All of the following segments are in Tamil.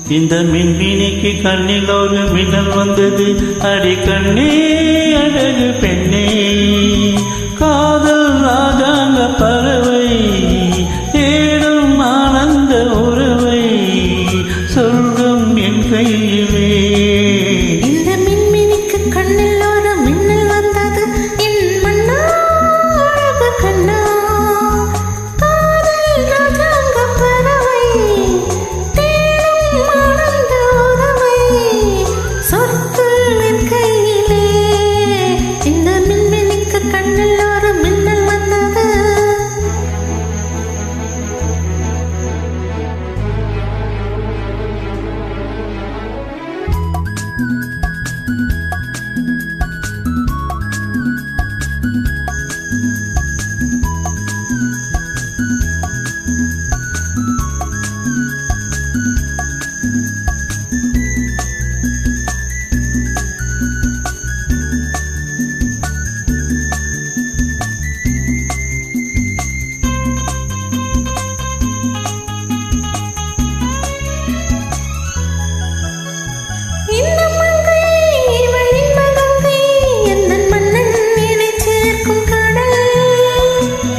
இந்த மின்மினிக்கு கண்ணில் ஒரு மின்னல் வந்தது. அடி கண்ணே அழகு பெண்ணே, காதல் ராஜாங்க பறவை தேடும் ஆனந்த உறவை சொல்லும் என் கையிலே. இந்த மின்மினிக்கு கண்ணில் ஒரு மின்னல் வந்தது. என் மன்னா அழகு கண்ணா, காதல் ராஜாங்க பறவை தேடும் ஆனந்த உறவை சொற்கள் என் கையிலே. இந்த மின்மினிக்கு கண்ணில் ஒரு மின்னல் வந்தது.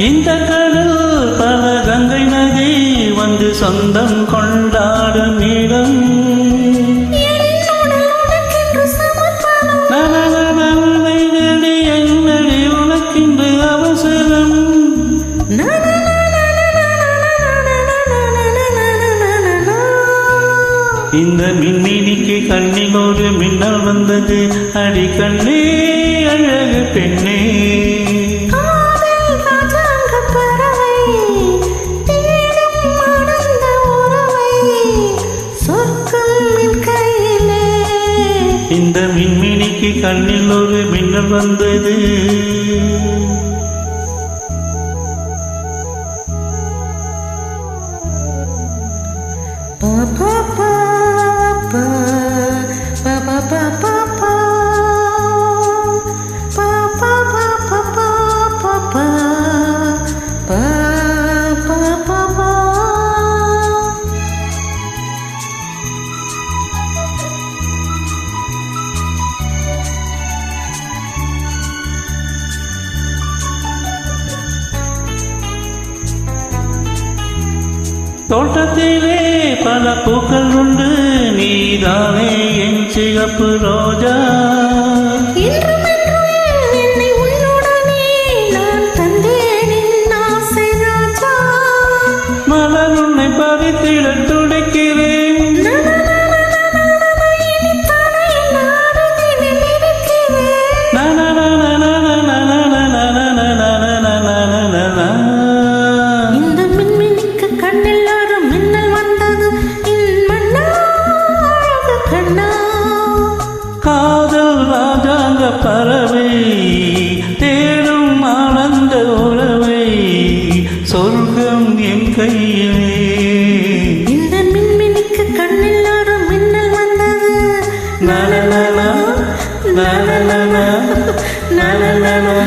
இந்த கடல் பல கங்கை நதி வந்து சொந்தம் கொண்டாடும் இடம். என்னடி உனக்கின்று அவசரம்? இந்த மின்மினிக்கு கண்ணில் ஒரு மின்னல் வந்தது. அடி கண்ணே அழகு பெண்ணே, இந்த மின்மினிக்கு கண்ணில் ஒரு மின்னல் வந்தது. தோட்டத்திலே பல பூக்கள் உண்டு, நீதானே என் சிகப்பு ரோஜா. மலர் உன்னை பறித்திட துடைக்கிறேன். காதல் ராஜாங்க பறவை தேடும் ஆனந்த உறவை சொர்க்கம் என் கையிலே. இந்த மின்மினிக்கு கண்ணில் ஒரு மின்னல் வந்தது. நலனலா நலனலா நலனலா